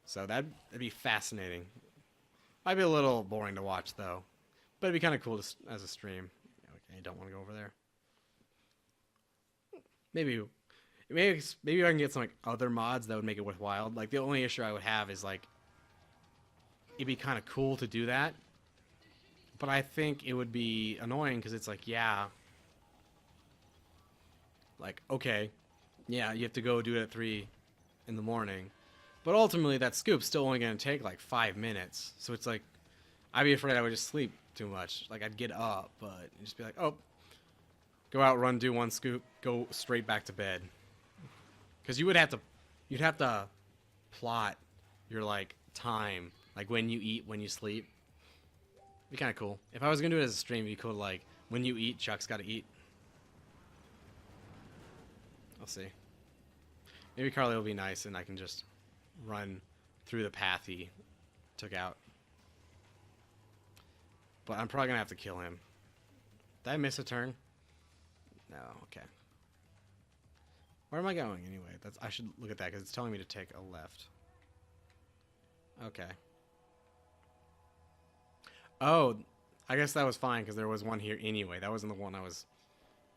So that'd be fascinating. Might be a little boring to watch though, but it'd be kind of cool as a stream. Okay, don't want to go over there. Maybe I can get some like other mods that would make it worthwhile. Like the only issue I would have is like it'd be kind of cool to do that, but I think it would be annoying because it's like, yeah, like okay, yeah, you have to go do it at 3 in the morning, but ultimately that scoop's still only going to take like 5 minutes. So it's like I'd be afraid I would just sleep too much. Like I'd get up, but just be like, oh, go out, run, do one scoop, go straight back to bed. Because you'd have to plot your like time, like when you eat, when you sleep. It'd be kind of cool. If I was gonna do it as a stream, it'd be cool. Like when you eat, Chuck's got to eat. I'll see. Maybe Carly will be nice, and I can just run through the path he took out. But I'm probably gonna have to kill him. Did I miss a turn? No. Okay. Where am I going anyway? I should look at that because it's telling me to take a left. Okay. Oh, I guess that was fine because there was one here anyway. That wasn't the one I was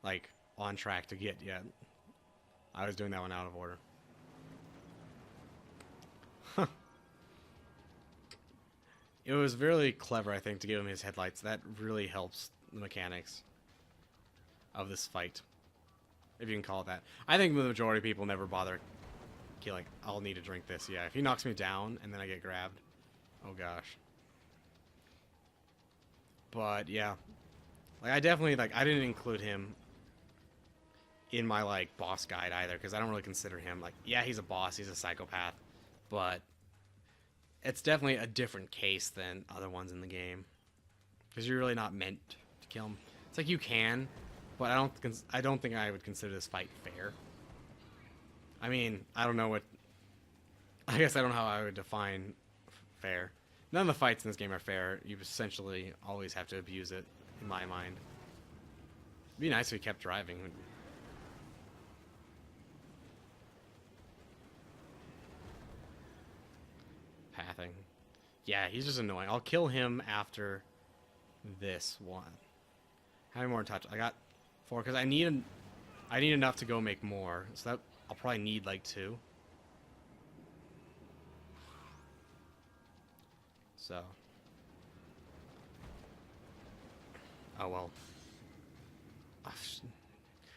like on track to get yet. I was doing that one out of order. It was really clever, I think, to give him his headlights. That really helps the mechanics of this fight, if you can call it that. I think the majority of people never bother killing. I'll need to drink this. Yeah, if he knocks me down and then I get grabbed, oh gosh. But yeah, like I definitely I didn't include him in my like boss guide either because I don't really consider him like, yeah, he's a boss, he's a psychopath, but it's definitely a different case than other ones in the game because you're really not meant to kill him. It's like you can, but I don't think I would consider this fight fair. I mean, I don't know what. I guess I don't know how I would define fair. None of the fights in this game are fair. You essentially always have to abuse it, in my mind. It'd be nice if we kept driving. Pathing. Yeah, he's just annoying. I'll kill him after this one. How many more touch? I got 4 because I need enough to go make more. So that I'll probably need like 2. So Oh well.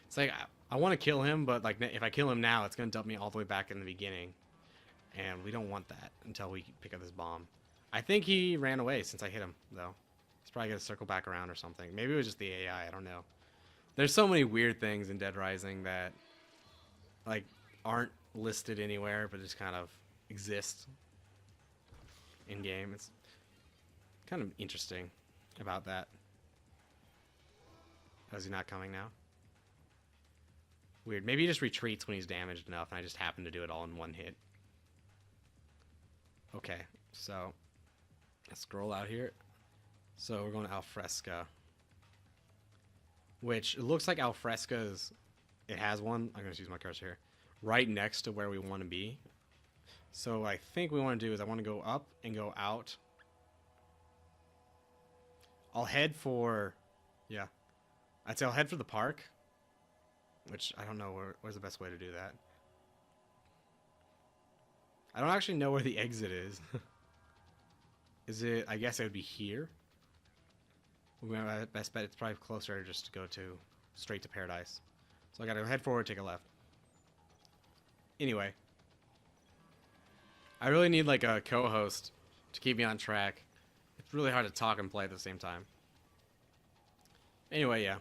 It's like I want to kill him, but like if I kill him now, it's gonna dump me all the way back in the beginning, and we don't want that until we pick up this bomb. I think he ran away since I hit him, though. He's probably gonna circle back around or something. Maybe it was just the AI. I don't know. There's so many weird things in Dead Rising that like aren't listed anywhere, but just kind of exist in game. It's kind of interesting about that. Oh, is he not coming now? Weird. Maybe he just retreats when he's damaged enough, and I just happen to do it all in one hit. Okay, so let's scroll out here. So we're going to Alfresca, which it looks like Alfresca's. It has one. I'm going to use my cursor here, right next to where we want to be. So I think we want to do is I want to go up and go out. I'll head for, yeah, I'd say I'll head for the park, which I don't know where's the best way to do that. I don't actually know where the exit is. Is it, I guess it would be here. My best bet, it's probably closer just to go to straight to Paradise. So I gotta head forward, take a left. Anyway. I really need like a co-host to keep me on track. It's really hard to talk and play at the same time. Anyway, yeah.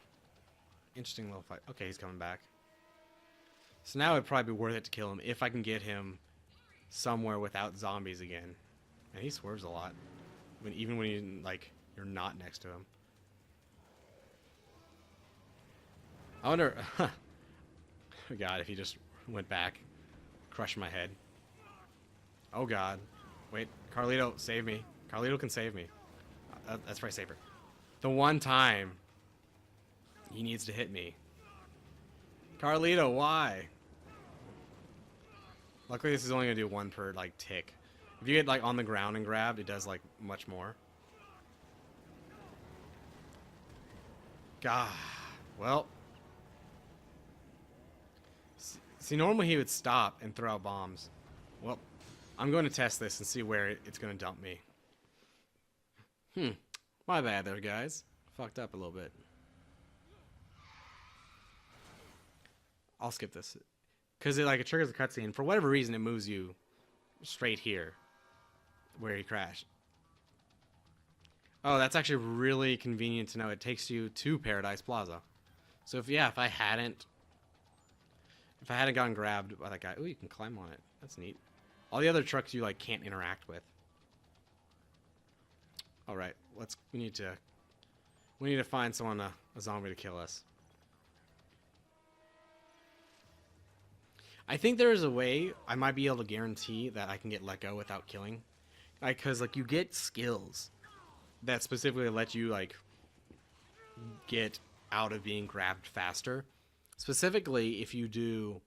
Interesting little fight. Okay, he's coming back. So now it'd probably be worth it to kill him if I can get him somewhere without zombies again. And he swerves a lot. Even when you like you're not next to him. I wonder oh god, if he just went back, crushed my head. Oh god. Wait, Carlito, save me. Carlito can save me. That's probably safer. The one time he needs to hit me. Carlito, why? Luckily this is only gonna do one per like tick. If you get like on the ground and grabbed, it does like much more. God. Well. See, normally he would stop and throw out bombs. Well, I'm going to test this and see where it's going to dump me. My bad there, guys. Fucked up a little bit. I'll skip this. Because it triggers the cutscene. For whatever reason, it moves you straight here. Where he crashed. Oh, that's actually really convenient to know. It takes you to Paradise Plaza. So if I hadn't gotten grabbed by that guy, ooh, you can climb on it. That's neat. All the other trucks you like can't interact with. All right, we need to find someone a zombie to kill us. I think there is a way I might be able to guarantee that I can get let go without killing, because like you get skills that specifically let you like get out of being grabbed faster. Specifically, if you do,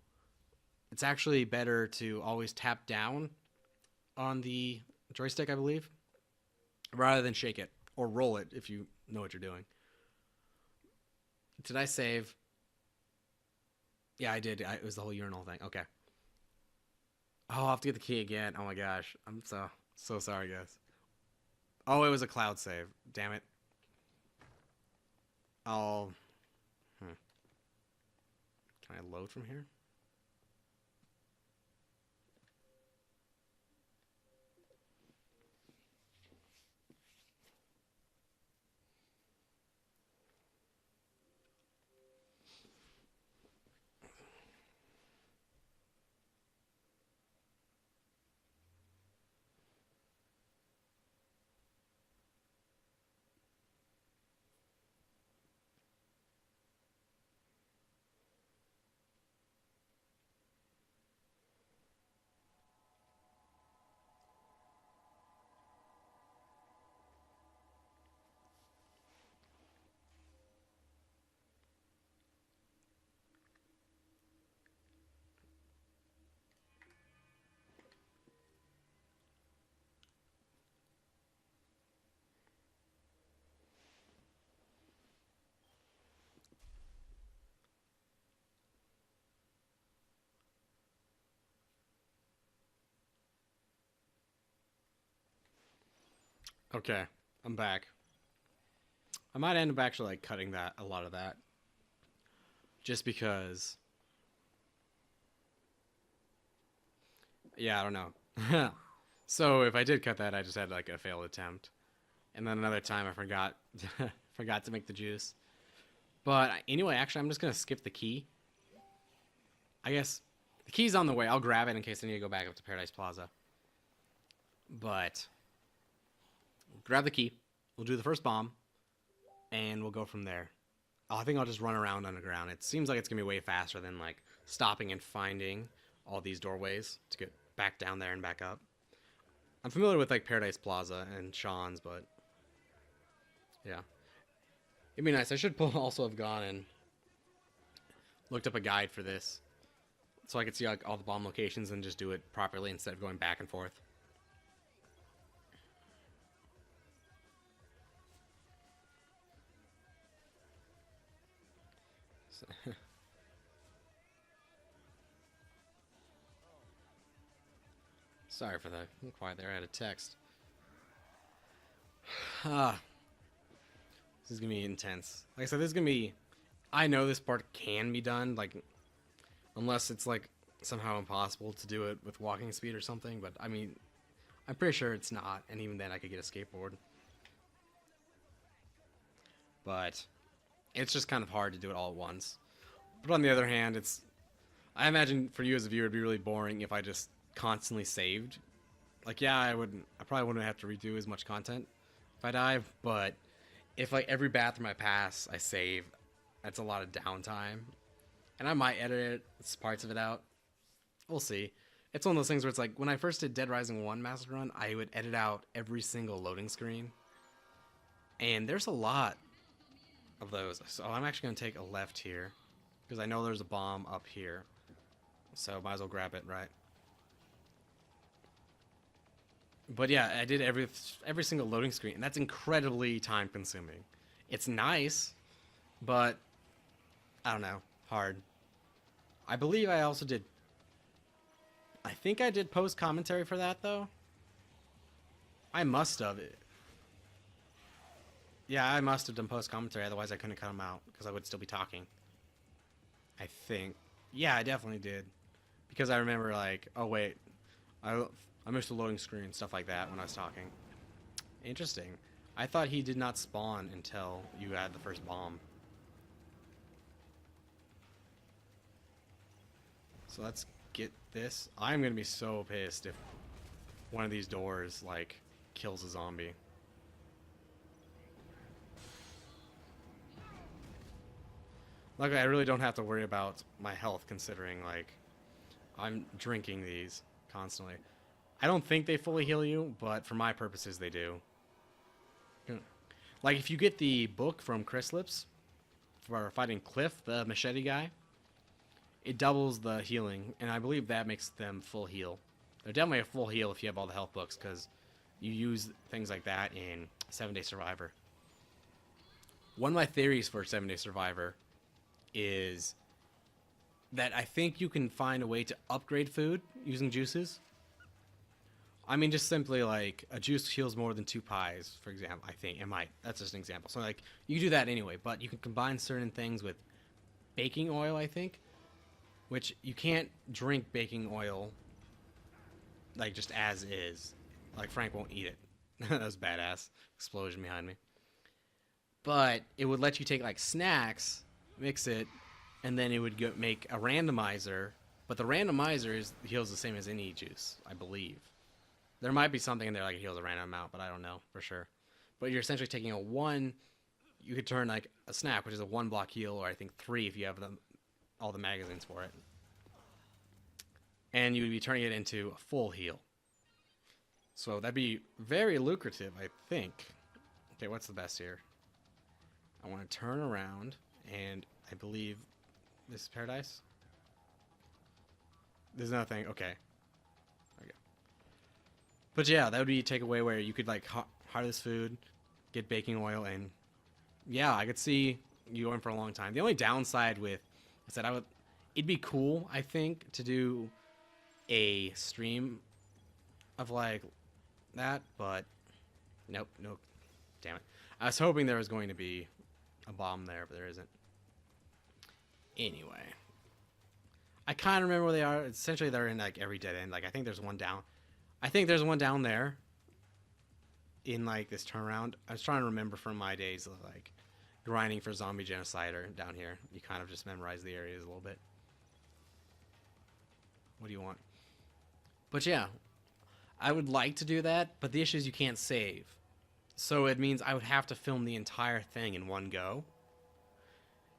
it's actually better to always tap down on the joystick, I believe, rather than shake it or roll it if you know what you're doing. Did I save? Yeah, I did. It was the whole urinal thing. Okay. Oh, I'll have to get the key again. Oh my gosh. I'm so sorry, guys. Oh, it was a cloud save. Damn it. I'll... Can I load from here? Okay, I'm back. I might end up actually like cutting that a lot of that, just because. Yeah, I don't know. So if I did cut that, I just had like a failed attempt, and then another time I forgot forgot to make the juice. But anyway, actually, I'm just gonna skip the key. I guess the key's on the way. I'll grab it in case I need to go back up to Paradise Plaza. But grab the key. We'll do the first bomb, and we'll go from there. I think I'll just run around underground. It seems like it's gonna be way faster than like stopping and finding all these doorways to get back down there and back up. I'm familiar with like Paradise Plaza and Sean's, but yeah, it'd be nice. I should also have gone and looked up a guide for this, so I could see like all the bomb locations and just do it properly instead of going back and forth. So sorry for the quiet there. I had a text. Ah, this is gonna be intense. Like I said, this is gonna be. I know this part can be done, like unless it's like somehow impossible to do it with walking speed or something. But I mean, I'm pretty sure it's not, and even then I could get a skateboard. But it's just kind of hard to do it all at once. But on the other hand, it's I imagine for you as a viewer it'd be really boring if I just constantly saved. Like yeah, I probably wouldn't have to redo as much content if I dive, but if like every bathroom I pass I save, that's a lot of downtime. And I might edit parts of it out. We'll see. It's one of those things where it's like when I first did Dead Rising 1 Master Run, I would edit out every single loading screen. And there's a lot of those. So I'm actually going to take a left here because I know there's a bomb up here. So might as well grab it, right? But yeah, I did every single loading screen, and that's incredibly time consuming. It's nice, but I don't know, hard. I believe I also did. I think I did post commentary for that though. I must have it. Yeah, I must have done post commentary. Otherwise, I couldn't cut them out because I would still be talking. I think. Yeah, I definitely did because I remember like, oh wait, I missed the loading screen and stuff like that when I was talking. Interesting. I thought he did not spawn until you had the first bomb. So let's get this. I'm gonna be so pissed if one of these doors like kills a zombie. Luckily, I really don't have to worry about my health considering like I'm drinking these constantly. I don't think they fully heal you, but for my purposes they do. Like if you get the book from Chrysalis for fighting Cliff, the machete guy, it doubles the healing, and I believe that makes them full heal. They're definitely a full heal if you have all the health books, because you use things like that in 7 Day Survivor. One of my theories for 7 Day Survivor is that I think you can find a way to upgrade food using juices. I mean, just simply like a juice heals more than 2 pies, for example. I think it might. That's just an example. So like you do that anyway, but you can combine certain things with baking oil, I think, which you can't drink baking oil like just as is. Like Frank won't eat it. That was badass explosion behind me. But it would let you take like snacks, mix it, and then it would make a randomizer. But the randomizer heals the same as any juice, I believe. There might be something in there like it heals a random amount, but I don't know for sure. But you're essentially taking a 1. You could turn like a snack, which is a 1 block heal, or I think 3 if you have all the magazines for it. And you would be turning it into a full heal. So that'd be very lucrative, I think. Okay, what's the best here? I want to turn around, and I believe this is Paradise. There's nothing. Okay. But yeah, that would be a takeaway where you could like harvest food, get baking oil, and yeah, I could see you going for a long time. The only downside with is that it'd be cool, I think, to do a stream of like that, but nope, damn it. I was hoping there was going to be a bomb there, but there isn't. Anyway. I kind of remember where they are. Essentially, they're in like every dead end. Like, I think there's one down. I think there's one down there in like this turnaround. I was trying to remember from my days of like grinding for Zombie Genocider down here. You kind of just memorize the areas a little bit. What do you want? But yeah, I would like to do that, but the issue is you can't save. So it means I would have to film the entire thing in one go.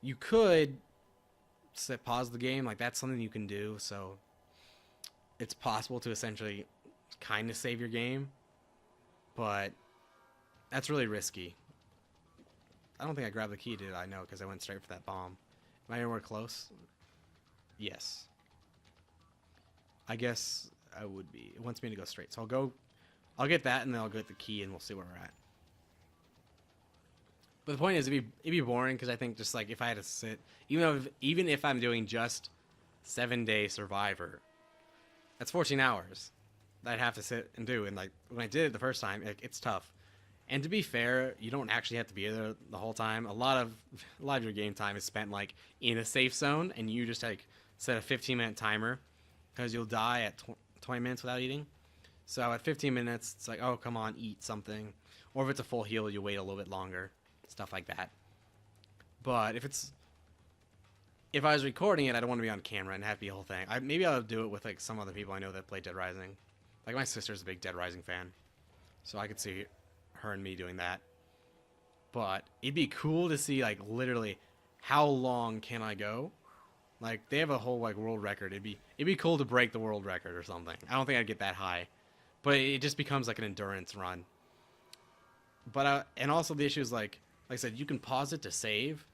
You could pause the game, like that's something you can do, so it's possible to essentially kind of save your game, but that's really risky. I don't think I grabbed the key, did I? No, because I went straight for that bomb. Am I anywhere close? Yes. I guess I would be. It wants me to go straight, so I'll get that, and then I'll get the key, and we'll see where we're at. But the point is, it'd be boring, because I think just like if I had to sit, even if I'm doing just 7-day Survivor, that's 14 hours that I'd have to sit and do. And like when I did it the first time, it's tough. And to be fair, you don't actually have to be there the whole time. A lot of your game time is spent like in a safe zone, and you just like set a 15-minute timer, because you'll die at 20 minutes without eating. So at 15 minutes, it's like, oh, come on, eat something. Or if it's a full heal, you wait a little bit longer. Stuff like that. But if I was recording it, I don't want to be on camera and have the whole thing. Maybe I'll do it with like some other people I know that play Dead Rising. Like my sister's a big Dead Rising fan, so I could see her and me doing that. But it'd be cool to see like literally how long can I go. Like they have a whole like world record. It'd be cool to break the world record or something. I don't think I'd get that high, but it just becomes like an endurance run. But and also the issue is like I said, you can pause it to save,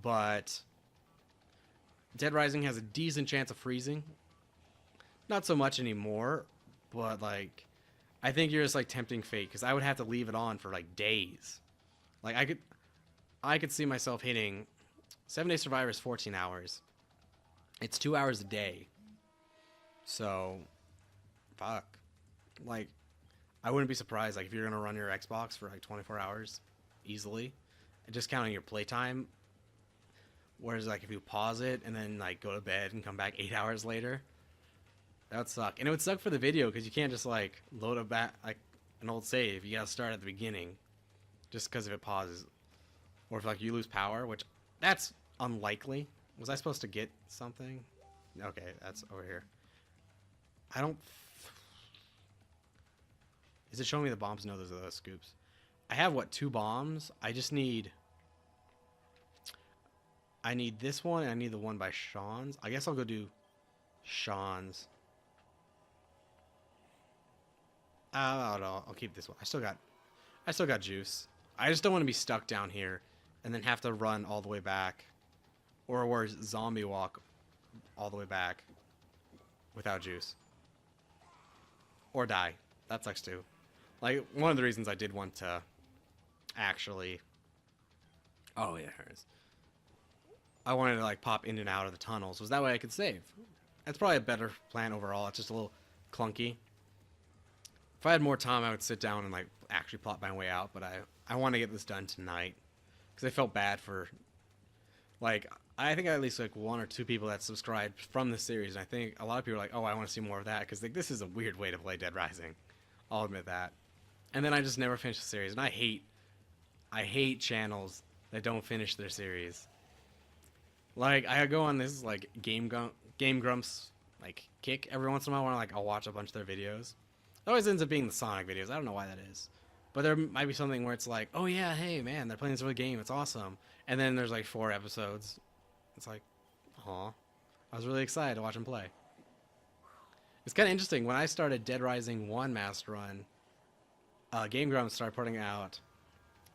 but Dead Rising has a decent chance of freezing. Not so much anymore, but like I think you're just like tempting fate, because I would have to leave it on for like days. Like I could see myself hitting 7-day Survivor is 14 hours. It's 2 hours a day. So fuck. Like I wouldn't be surprised like if you're gonna run your Xbox for like 24 hours easily, and just counting your playtime. Whereas like if you pause it and then like go to bed and come back 8 hours later, that would suck. And it would suck for the video, because you can't just like load up back like an old save. You gotta start at the beginning, just because if it pauses, or if like you lose power, which that's unlikely. Was I supposed to get something? Okay, that's over here. I don't. Is it showing me the bombs? No, those are the scoops. I have, what, 2 bombs? I just need... I need this one, and I need the one by Sean's. I guess I'll go do Sean's. I'll keep this one. I still got juice. I just don't want to be stuck down here and then have to run all the way back. Or zombie walk all the way back without juice. Or die. That sucks too. Like, one of the reasons I did want to actually... Oh, yeah, here it is. I wanted to, like, pop in and out of the tunnels. Was that way I could save. That's probably a better plan overall. It's just a little clunky. If I had more time, I would sit down and, like, actually plot my way out. But I want to get this done tonight. Because I felt bad for... Like, I think I at least, like, 1 or 2 people that subscribed from the series. And I think a lot of people are like, oh, I want to see more of that. Because, like, this is a weird way to play Dead Rising. I'll admit that. And then I just never finished the series. And I hate channels that don't finish their series. Like, I go on this, like, Game Grumps, like, kick every once in a while where, like, I'll watch a bunch of their videos. It always ends up being the Sonic videos. I don't know why that is. But there might be something where it's like, oh, yeah, hey, man, they're playing this other game. It's awesome. And then there's, like, 4 episodes. It's like, aw. I was really excited to watch them play. It's kind of interesting. When I started Dead Rising 1 Master Run, Game Grumps started putting out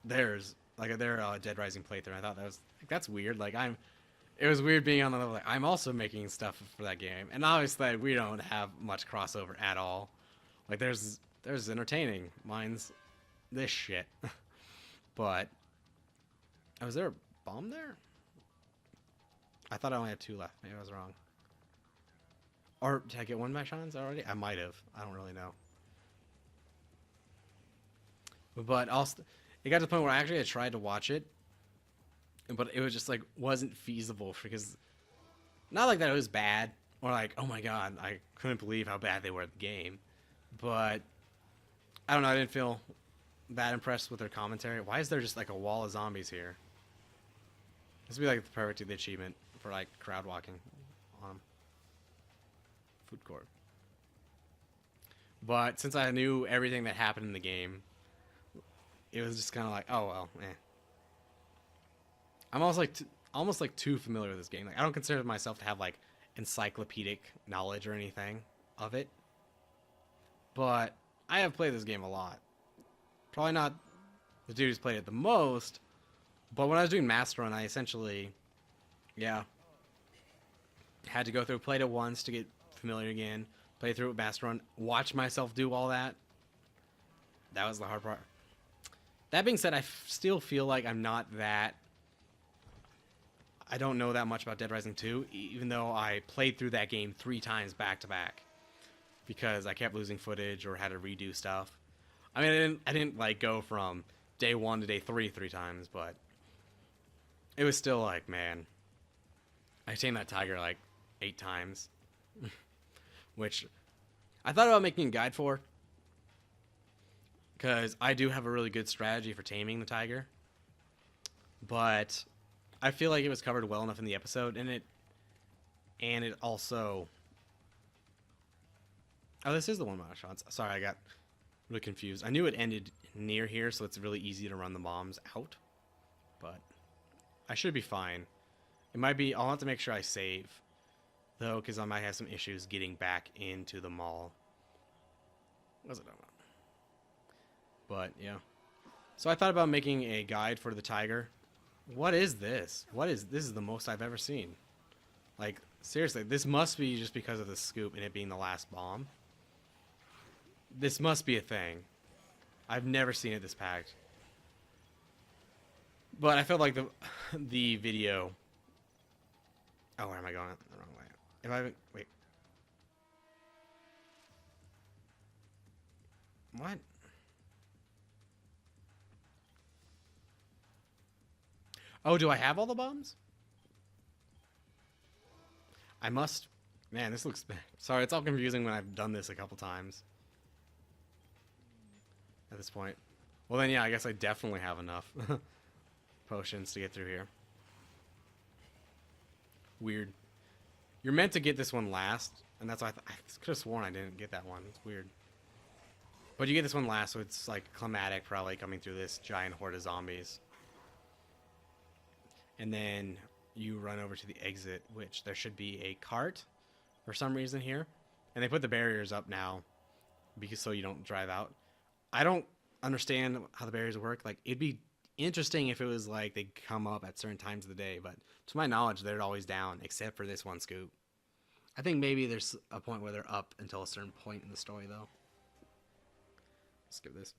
their Dead Rising playthrough. I thought that was, like, that's weird. Like, it was weird being on the level, like, I'm also making stuff for that game. And obviously, we don't have much crossover at all. Like, there's entertaining. Mine's this shit. But, oh, was there a bomb there? I thought I only had 2 left. Maybe I was wrong. Or did I get 1 by Sean's already? I might have. I don't really know. But it got to the point where I actually had tried to watch it, but it was just like wasn't feasible because not like that it was bad or like oh my god I couldn't believe how bad they were at the game, but I don't know, I didn't feel that impressed with their commentary. Why is there just like a wall of zombies here? This would be like the perfect achievement for like crowd walking on food court. But since I knew everything that happened in the game, it was just kind of like, oh well, eh. I'm almost like too familiar with this game. Like I don't consider myself to have like encyclopedic knowledge or anything of it, but I have played this game a lot. Probably not the dude who's played it the most, but when I was doing Master Run, I essentially, yeah, had to go through, played it once to get familiar again, play through it with Master Run, watch myself do all that. That was the hard part. That being said, I still feel like I'm not that. I don't know that much about Dead Rising 2, even though I played through that game 3 times back to back because I kept losing footage or had to redo stuff. I mean, I didn't like go from day 1 to day 3 times, but it was still like, man, I tamed that tiger like 8 times, which I thought about making a guide for, because I do have a really good strategy for taming the tiger, but I feel like it was covered well enough in the episode, and it also. Oh, this is the one-shot shots. Sorry, I got really confused. I knew it ended near here, so it's really easy to run the bombs out, but I should be fine. It might be. I'll have to make sure I save, though, because I might have some issues getting back into the mall. What's it about? But yeah. So I thought about making a guide for the tiger. What is this? This is the most I've ever seen. Like, seriously, this must be just because of the scoop and it being the last bomb. This must be a thing. I've never seen it this packed. But I felt like the video. Oh, where am I going? The wrong way. If I wait. What? Oh, do I have all the bombs? I must. Man, this looks. Sorry, it's all confusing when I've done this a couple times. At this point. Well, then, yeah, I guess I definitely have enough potions to get through here. Weird. You're meant to get this one last, and that's why I could have sworn I didn't get that one. It's weird. But you get this one last, so it's like climatic, probably coming through this giant horde of zombies. And then you run over to the exit, which there should be a cart for some reason here. And they put the barriers up now because so you don't drive out. I don't understand how the barriers work. Like, it'd be interesting if it was like they come up at certain times of the day, but to my knowledge, they're always down except for this one scoop. I think maybe there's a point where they're up until a certain point in the story, though. Let's skip this.